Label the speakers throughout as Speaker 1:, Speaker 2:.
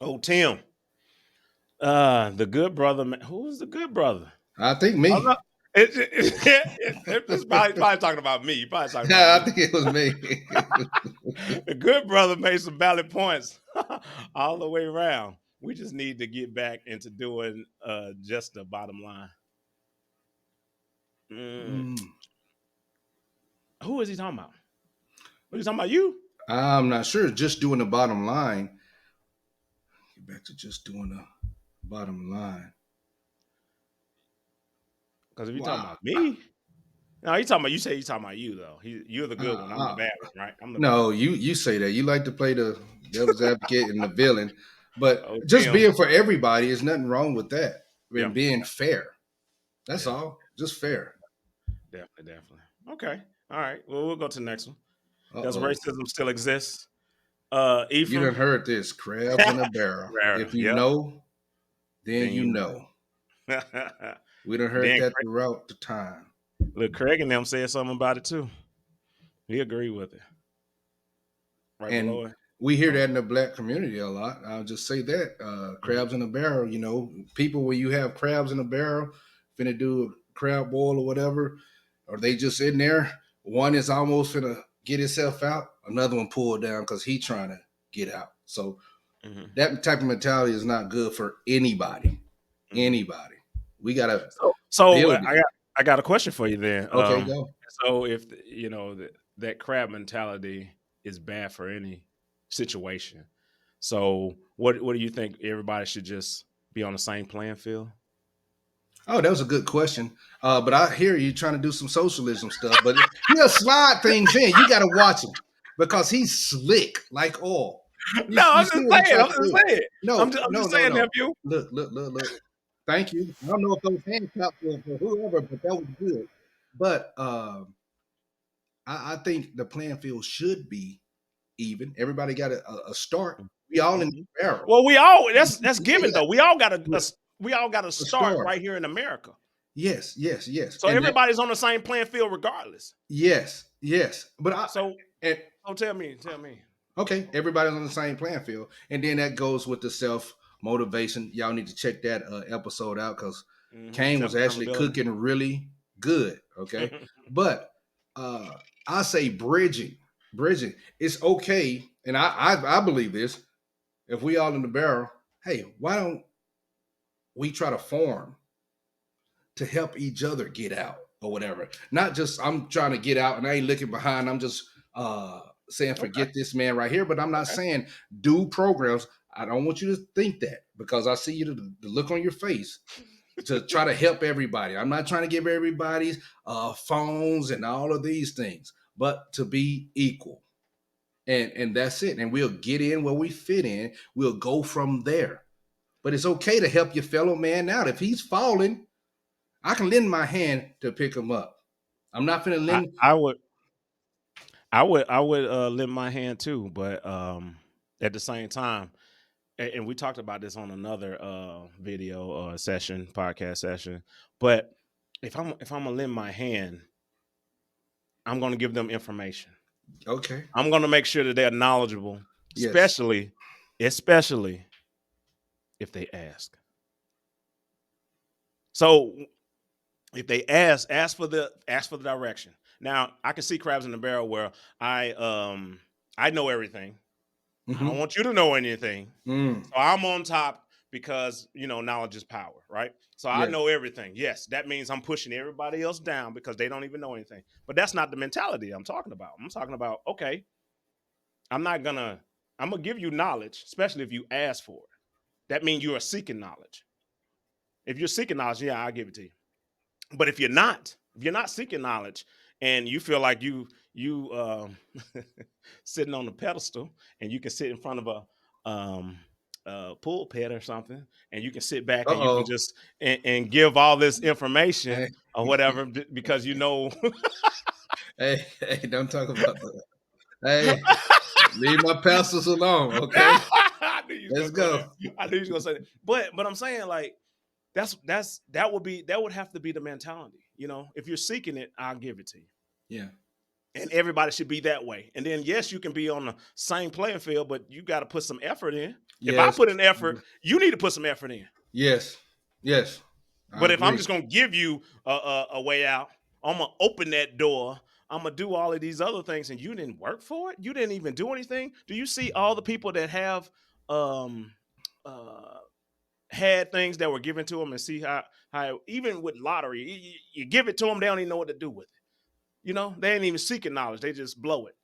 Speaker 1: Oh, Tim. The good brother. Who's the good brother?
Speaker 2: I think
Speaker 1: I'm
Speaker 2: me.
Speaker 1: not, it's probably talking about me. You probably talking about
Speaker 2: Yeah, I
Speaker 1: me.
Speaker 2: think it was me.
Speaker 1: The good brother made some valid points all the way around. We just need to get back into doing just the bottom line. Mm,
Speaker 2: Mm,
Speaker 1: who is he talking about? What is he talking about? You?
Speaker 2: I'm not sure. Just doing the bottom line. Get back to just doing the bottom line.
Speaker 1: Because if you're talking
Speaker 2: Wow.
Speaker 1: about me, no, you talking about you say you talking about you though. You're the good one. I'm the
Speaker 2: Uh,
Speaker 1: bad one, right? I'm the bad
Speaker 2: no,
Speaker 1: one.
Speaker 2: you say that. You like to play the devil's advocate and the villain, but
Speaker 1: Oh,
Speaker 2: just
Speaker 1: Tim.
Speaker 2: being for everybody is nothing wrong with that.
Speaker 1: Yeah,
Speaker 2: And being fair. That's
Speaker 1: yeah,
Speaker 2: all. Just fair.
Speaker 1: definitely. Okay. All right. Well, we'll go to the next one.
Speaker 2: Uh
Speaker 1: Does
Speaker 2: oh.
Speaker 1: racism still exist?
Speaker 2: You
Speaker 1: Ephraim.
Speaker 2: done heard this. Crabs in a barrel.
Speaker 1: Rare.
Speaker 2: If you
Speaker 1: Yep.
Speaker 2: know, then
Speaker 1: Then
Speaker 2: you
Speaker 1: you
Speaker 2: know.
Speaker 1: know.
Speaker 2: We done heard
Speaker 1: then
Speaker 2: that throughout the time.
Speaker 1: look, Craig and them said something about it too. He agreed with it. Right
Speaker 2: And
Speaker 1: below it.
Speaker 2: we hear
Speaker 1: Oh.
Speaker 2: that in the black community a lot. I'll just say that.
Speaker 1: Mhm.
Speaker 2: Crabs in a barrel, people where you have crabs in a barrel, finna do a crab boil or whatever, or they just in there. One is almost finna get himself out, another one pulled down because he trying to get out. So
Speaker 1: Mhm.
Speaker 2: that type of mentality is not good for anybody.
Speaker 1: Mhm.
Speaker 2: Anybody. We gotta
Speaker 1: So
Speaker 2: build it.
Speaker 1: I got a question for you then.
Speaker 2: Okay, go.
Speaker 1: So if that crab mentality is bad for any situation, so what do you think? Everybody should just be on the same playing field?
Speaker 2: Oh, that was a good question. But I hear you trying to do some socialism stuff, but he'll slide things in. You got to watch him because he's slick like oil.
Speaker 1: No,
Speaker 2: You
Speaker 1: I'm
Speaker 2: see
Speaker 1: just
Speaker 2: what I'm
Speaker 1: saying.
Speaker 2: trying
Speaker 1: I'm
Speaker 2: to
Speaker 1: just
Speaker 2: do?
Speaker 1: saying.
Speaker 2: No,
Speaker 1: I'm
Speaker 2: no,
Speaker 1: just
Speaker 2: no,
Speaker 1: saying,
Speaker 2: no.
Speaker 1: nephew.
Speaker 2: Look, look, look, look. Thank you. I don't know if those hand claps were for whoever, but that was good. But I think the playing field should be even. Everybody got a start. We all in the
Speaker 1: Mhm.
Speaker 2: barrel.
Speaker 1: Well, we all that's given
Speaker 2: Yeah,
Speaker 1: though.
Speaker 2: but
Speaker 1: We all got to
Speaker 2: a
Speaker 1: start
Speaker 2: start.
Speaker 1: right here in America.
Speaker 2: Yes, yes, yes.
Speaker 1: So
Speaker 2: And that,
Speaker 1: everybody's on the same playing field regardless.
Speaker 2: yes, yes. But
Speaker 1: So
Speaker 2: and
Speaker 1: tell me.
Speaker 2: okay, everybody's on the same playing field, and then that goes with the self motivation. Y'all need to check that episode out because Kane
Speaker 1: Self
Speaker 2: was actually
Speaker 1: accountability.
Speaker 2: cooking really good. Okay, but I say bridging. It's okay, and I believe this. If we all in the barrel, hey, why don't we try to form to help each other get out or whatever? Not just I'm trying to get out and I ain't looking behind. I'm just saying
Speaker 1: Okay.
Speaker 2: forget this man right here. But I'm not
Speaker 1: Okay.
Speaker 2: saying do programs. I don't want you to think that because I see you the look on your face to try to help everybody. I'm not trying to give everybody's phones and all of these things, but to be equal. And that's it. And we'll get in where we fit in. We'll go from there. But it's okay to help your fellow man out. If he's falling, I can lend my hand to pick him up. I'm not gonna
Speaker 1: I,
Speaker 2: lend.
Speaker 1: I would I would lend my hand too, but at the same time, and we talked about this on another video session, podcast session. But if I'm gonna lend my hand, I'm gonna give them information.
Speaker 2: Okay.
Speaker 1: I'm gonna make sure that they're knowledgeable,
Speaker 2: Yes.
Speaker 1: especially if they ask. So if they ask for the direction. Now I can see crabs in the barrel where I know everything. I don't
Speaker 2: Mm-hmm.
Speaker 1: want you to know anything.
Speaker 2: Mm.
Speaker 1: So I'm on top because knowledge is power, right? So I
Speaker 2: Yes.
Speaker 1: know everything. Yes, that means I'm pushing everybody else down because they don't even know anything. But that's not the mentality I'm talking about. I'm talking about, okay, I'm not gonna I'm gonna give you knowledge, especially if you ask for it. That means you are seeking knowledge. If you're seeking knowledge, yeah, I'll give it to you. But if you're not seeking knowledge and you feel like you sitting on a pedestal and you can sit in front of a pulpit or something and you can sit back
Speaker 2: Uh
Speaker 1: and you can
Speaker 2: oh.
Speaker 1: just and give all this information
Speaker 2: Hey,
Speaker 1: or whatever because you know
Speaker 2: hey, hey! Don't talk about that. Hey, leave my pastors alone. Okay.
Speaker 1: I knew you was
Speaker 2: Let's
Speaker 1: gonna go there.
Speaker 2: go.
Speaker 1: I knew you was gonna say that. But I'm saying like that would be the mentality. If you're seeking it, I'll give it to you.
Speaker 2: Yeah.
Speaker 1: And everybody should be that way. And then yes, you can be on the same playing field, but you got to put some effort in. If I
Speaker 2: Yes.
Speaker 1: put in effort, you need to put some effort in.
Speaker 2: Yes. Yes. I
Speaker 1: But if I'm
Speaker 2: agree.
Speaker 1: just gonna give you a way out, I'm gonna open that door. I'm gonna do all of these other things, and you didn't work for it. You didn't even do anything. Do you see all the people that have um, uh, had things that were given to them, and see how even with lottery, you give it to them, they don't even know what to do with it. You know, they ain't even seeking knowledge; they just blow it.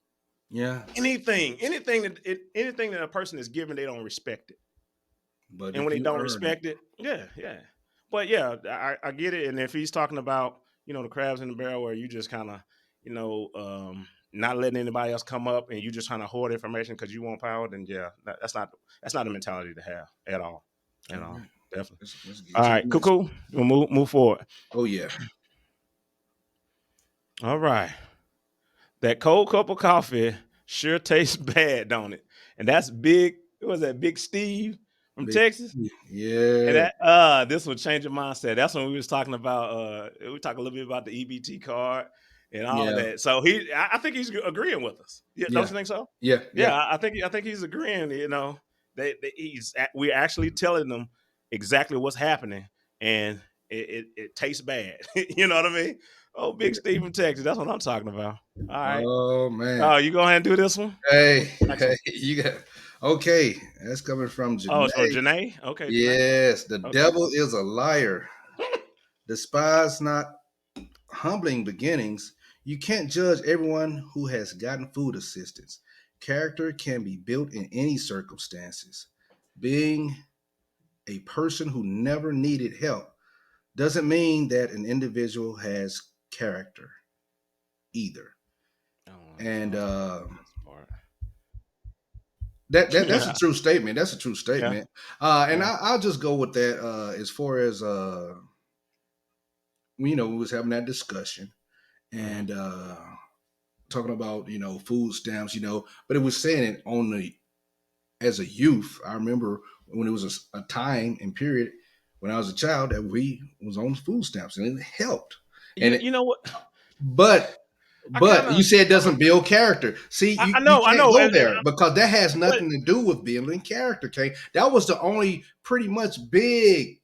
Speaker 2: Yeah.
Speaker 1: Anything that a person is given, they don't respect it.
Speaker 2: But
Speaker 1: And when
Speaker 2: if
Speaker 1: they
Speaker 2: you
Speaker 1: don't
Speaker 2: earn it,
Speaker 1: respect it, yeah. But yeah, I get it. And if he's talking about, the crabs in the barrel where you just kind of, not letting anybody else come up and you just trying to hoard information because you want power, then yeah, that's not the mentality to have at all.
Speaker 2: all
Speaker 1: At all.
Speaker 2: right.
Speaker 1: Definitely.
Speaker 2: Let's get
Speaker 1: All
Speaker 2: to the
Speaker 1: right,
Speaker 2: next.
Speaker 1: cool. We'll move forward.
Speaker 2: Oh yeah.
Speaker 1: All right. That cold cup of coffee sure tastes bad, don't it? And that's big. What was that? Big Steve from
Speaker 2: Big,
Speaker 1: Texas. And
Speaker 2: yeah.
Speaker 1: that this will change your mindset. That's when we was talking about we talk a little bit about the EBT card and all of
Speaker 2: Yeah.
Speaker 1: that. So I think he's agreeing with us. Yeah, don't
Speaker 2: Yeah.
Speaker 1: you think so?
Speaker 2: Yeah.
Speaker 1: Yeah,
Speaker 2: Yeah.
Speaker 1: I think he's agreeing. We're actually telling them exactly what's happening, and it tastes bad. You know what I mean? Oh, Big Steve from Texas. That's what I'm talking about. All right.
Speaker 2: Oh man.
Speaker 1: Oh, you go ahead and do this one.
Speaker 2: Hey,
Speaker 1: Next
Speaker 2: hey,
Speaker 1: one.
Speaker 2: you got okay. That's coming from
Speaker 1: Oh, it's from
Speaker 2: Janae.
Speaker 1: Janae. Okay, Janae.
Speaker 2: Yes, the
Speaker 1: Okay.
Speaker 2: devil is a liar. Despise not humbling beginnings. You can't judge everyone who has gotten food assistance. Character can be built in any circumstances. Being a person who never needed help doesn't mean that an individual has character either.
Speaker 1: Oh,
Speaker 2: And
Speaker 1: that's part.
Speaker 2: that's a
Speaker 1: Yeah.
Speaker 2: true statement. That's a true
Speaker 1: Yeah.
Speaker 2: statement. And
Speaker 1: Yeah.
Speaker 2: I'll just go with that. As far as we was having that discussion
Speaker 1: Mhm.
Speaker 2: and talking about food stamps, but it was saying it on the as a youth. I remember when it was a time and period when I was a child that we was on food stamps and it helped. And
Speaker 1: You know what?
Speaker 2: but
Speaker 1: I kind
Speaker 2: but you
Speaker 1: of
Speaker 2: said it doesn't build character. See,
Speaker 1: I
Speaker 2: you
Speaker 1: know, I
Speaker 2: can't
Speaker 1: know,
Speaker 2: go there because that has
Speaker 1: but
Speaker 2: nothing to do with building character. Okay, that was the only pretty much big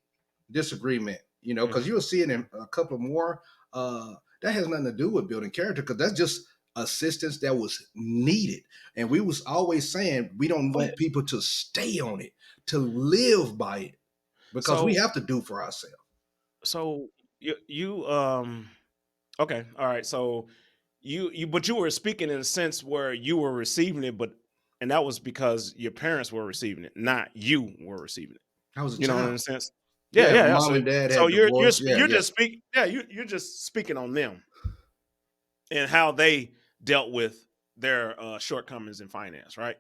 Speaker 2: disagreement. Because
Speaker 1: mhm.
Speaker 2: you'll see it in a couple more. That has nothing to do with building character because that's just assistance that was needed. And we was always saying we don't
Speaker 1: But
Speaker 2: want people to stay on it, to live by it, because we
Speaker 1: so
Speaker 2: have to do for ourselves.
Speaker 1: so you okay, all right. So but you were speaking in a sense where you were receiving it, and that was because your parents were receiving it, not you were receiving it.
Speaker 2: I was a
Speaker 1: You know, in
Speaker 2: child.
Speaker 1: a sense. Yeah,
Speaker 2: Yeah,
Speaker 1: yeah,
Speaker 2: my
Speaker 1: yeah.
Speaker 2: mom
Speaker 1: So
Speaker 2: and dad
Speaker 1: so
Speaker 2: had divorced. Yeah,
Speaker 1: you're
Speaker 2: yeah.
Speaker 1: just speaking. Yeah, you're just speaking on them and how they dealt with their shortcomings in finance, right?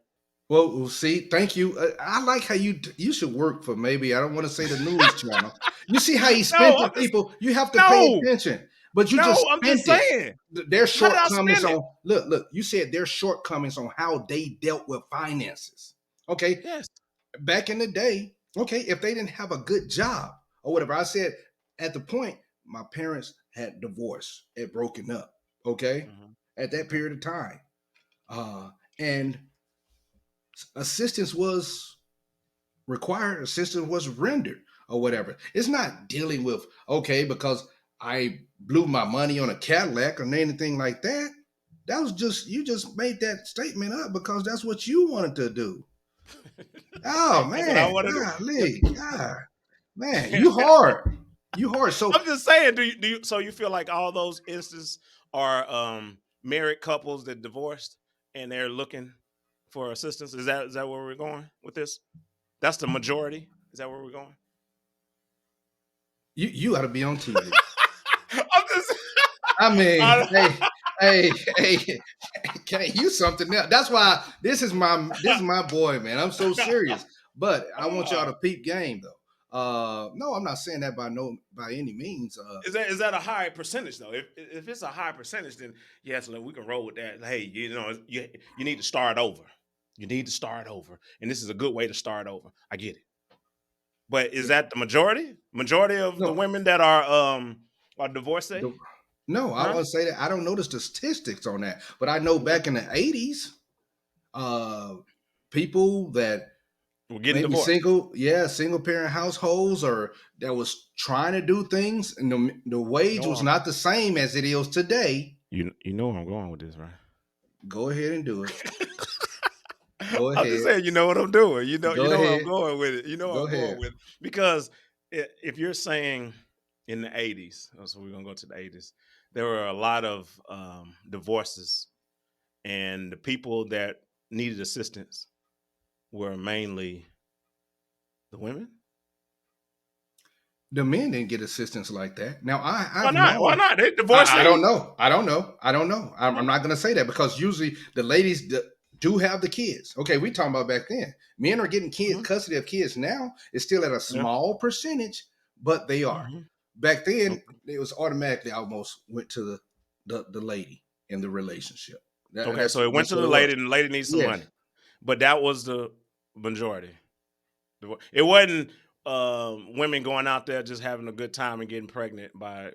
Speaker 2: Well, see, thank you. I like how you should work for maybe I don't want to say the news channel. You see how he spent
Speaker 1: No,
Speaker 2: the
Speaker 1: I'm just
Speaker 2: people. You have to pay
Speaker 1: no,
Speaker 2: attention, but you
Speaker 1: no.
Speaker 2: just
Speaker 1: I'm just
Speaker 2: spent it.
Speaker 1: saying.
Speaker 2: Their
Speaker 1: How did I
Speaker 2: shortcomings
Speaker 1: spend it?
Speaker 2: on look. You said their shortcomings on how they dealt with finances. Okay,
Speaker 1: Yes.
Speaker 2: back in the day. Okay, if they didn't have a good job or whatever, I said at the point my parents had divorced, had broken up. Okay,
Speaker 1: Mhm.
Speaker 2: at that
Speaker 1: Okay.
Speaker 2: period of time, and assistance was required, assistance was rendered or whatever. It's not dealing with okay because I blew my money on a Cadillac or anything like that. That was just you just made that statement up because that's what you wanted to do. Oh
Speaker 1: That's what I
Speaker 2: man,
Speaker 1: wanted to.
Speaker 2: golly,
Speaker 1: Yeah.
Speaker 2: God, man, you hard, you hard. So
Speaker 1: I'm just saying. Do you? So you feel like all those instances are married couples that divorced and they're looking for assistance? Is that where we're going with this? That's the majority. Is that where we're going?
Speaker 2: you ought to be on TV.
Speaker 1: I'm just.
Speaker 2: I mean,
Speaker 1: I,
Speaker 2: hey, can't you something else? That's why this is my boy, man. I'm so serious. But I want y'all to peep game though. No, I'm not saying that by any means.
Speaker 1: is that a high percentage though? If it's a high percentage, then yes, look, we can roll with that. Hey, you need to start over. You need to start over, and this is a good way to start over. I get it. But is that the majority? Majority of the
Speaker 2: No,
Speaker 1: women that are divorcee?
Speaker 2: the, no, I
Speaker 1: Huh?
Speaker 2: want to say that I don't know the statistics on that, but I know
Speaker 1: Okay.
Speaker 2: back in the '80s, uh, people that
Speaker 1: We're getting
Speaker 2: maybe
Speaker 1: divorced.
Speaker 2: single parent households, or that was trying to do things, and the
Speaker 1: You
Speaker 2: wage was
Speaker 1: know,
Speaker 2: not the same as it is today.
Speaker 1: you know where I'm going with this, right?
Speaker 2: Go ahead and do it. Go
Speaker 1: I'm just
Speaker 2: ahead.
Speaker 1: saying, you know what I'm doing. You
Speaker 2: Go
Speaker 1: know where I'm
Speaker 2: ahead.
Speaker 1: going with it. You know where
Speaker 2: Go
Speaker 1: I'm going
Speaker 2: ahead.
Speaker 1: with it. Because if you're saying in the 80s, so we're gonna go to the 80s, there were a lot of divorces, and the people that needed assistance were mainly the women.
Speaker 2: The men didn't get assistance like that. Now
Speaker 1: Why
Speaker 2: I've
Speaker 1: not? Why
Speaker 2: known.
Speaker 1: not? They
Speaker 2: I don't
Speaker 1: divorcees.
Speaker 2: know. I don't know. I don't know. I'm not going to say that because usually the ladies do have the kids. Okay, we talking about back then. Men are getting
Speaker 1: Mhm.
Speaker 2: custody of kids now. It's still at a
Speaker 1: Yeah.
Speaker 2: small percentage, but they are.
Speaker 1: Mhm.
Speaker 2: Back then,
Speaker 1: Okay.
Speaker 2: it was automatically almost went to the lady in the relationship.
Speaker 1: Okay,
Speaker 2: That's
Speaker 1: so it went
Speaker 2: that's
Speaker 1: to
Speaker 2: what
Speaker 1: the
Speaker 2: it was.
Speaker 1: lady, and the lady needs some
Speaker 2: Yes.
Speaker 1: money, but that was the majority. It wasn't women going out there just having a good time and getting pregnant by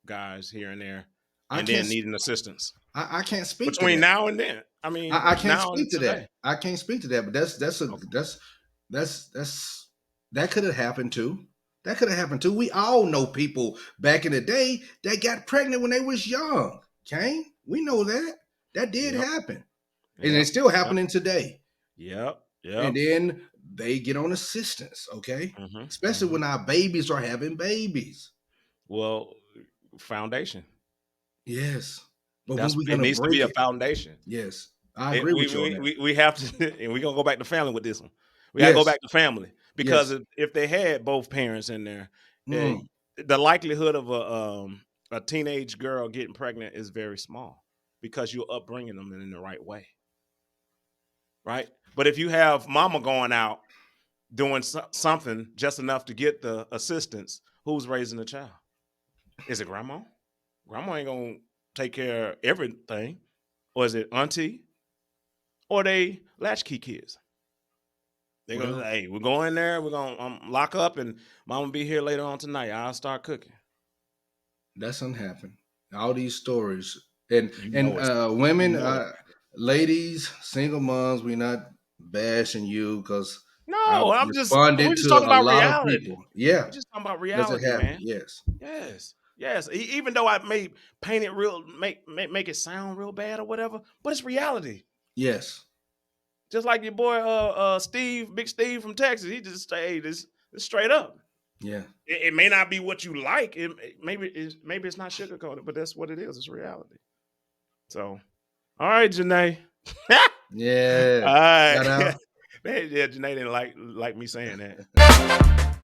Speaker 1: guys here and there,
Speaker 2: I
Speaker 1: and
Speaker 2: can't.
Speaker 1: then needing assistance
Speaker 2: I can't speak to
Speaker 1: between
Speaker 2: that.
Speaker 1: now and then. I mean,
Speaker 2: I can't
Speaker 1: now and
Speaker 2: speak to
Speaker 1: today.
Speaker 2: that. I can't speak to that. But
Speaker 1: Okay.
Speaker 2: that's that could have happened too. That could have happened too. We all know people back in the day that got pregnant when they was young. Okay, we know that that did
Speaker 1: Yep.
Speaker 2: happen, and it's
Speaker 1: Yep.
Speaker 2: still
Speaker 1: Yep.
Speaker 2: happening today.
Speaker 1: Yep.
Speaker 2: And
Speaker 1: Yep.
Speaker 2: then they get on assistance. Okay,
Speaker 1: Hmm.
Speaker 2: especially
Speaker 1: Hmm.
Speaker 2: when our babies are having babies.
Speaker 1: Well, foundation.
Speaker 2: Yes, but when
Speaker 1: That's
Speaker 2: we
Speaker 1: it.
Speaker 2: gonna
Speaker 1: Needs to be
Speaker 2: break
Speaker 1: a
Speaker 2: it?
Speaker 1: foundation.
Speaker 2: Yes, I
Speaker 1: It,
Speaker 2: agree with you on that.
Speaker 1: we have to, and we're gonna go back to family with this one. We gotta go
Speaker 2: Yes,
Speaker 1: back to family because
Speaker 2: yes.
Speaker 1: if they had both parents in there, uh,
Speaker 2: Mm,
Speaker 1: the likelihood of a teenage girl getting pregnant is very small because you're upbringing them in the right way, right? But if you have mama going out doing something just enough to get the assistance, who's raising the child? Is it grandma? Grandma ain't gonna take care of everything, or is it auntie? Or they latchkey kids? They're gonna
Speaker 2: well,
Speaker 1: say, "Hey, we're going there. We're gonna lock up, and mom will be here later on tonight. I'll start cooking."
Speaker 2: that's unhappened. All these stories and
Speaker 1: You
Speaker 2: and
Speaker 1: know it's you
Speaker 2: women,
Speaker 1: know it.
Speaker 2: ladies, single moms. We not bashing you because I've
Speaker 1: No, we're
Speaker 2: responded
Speaker 1: just
Speaker 2: to
Speaker 1: talking
Speaker 2: a
Speaker 1: about
Speaker 2: lot of
Speaker 1: reality.
Speaker 2: people. Yeah,
Speaker 1: We're just talking about
Speaker 2: does it
Speaker 1: reality,
Speaker 2: happen?
Speaker 1: man.
Speaker 2: Yes,
Speaker 1: Yes, yes. Even though I may paint it real, make it sound real bad or whatever, but it's reality.
Speaker 2: yes,
Speaker 1: Just like your boy, Steve, Big Steve from Texas. He just say, "Hey, this straight up."
Speaker 2: yeah.
Speaker 1: It may not be what you like. Maybe it's not sugarcoated, but that's what it is. It's reality. So, all right, Janae.
Speaker 2: Yeah.
Speaker 1: All right.
Speaker 2: Shout out.
Speaker 1: Yeah, Janae didn't like me saying that.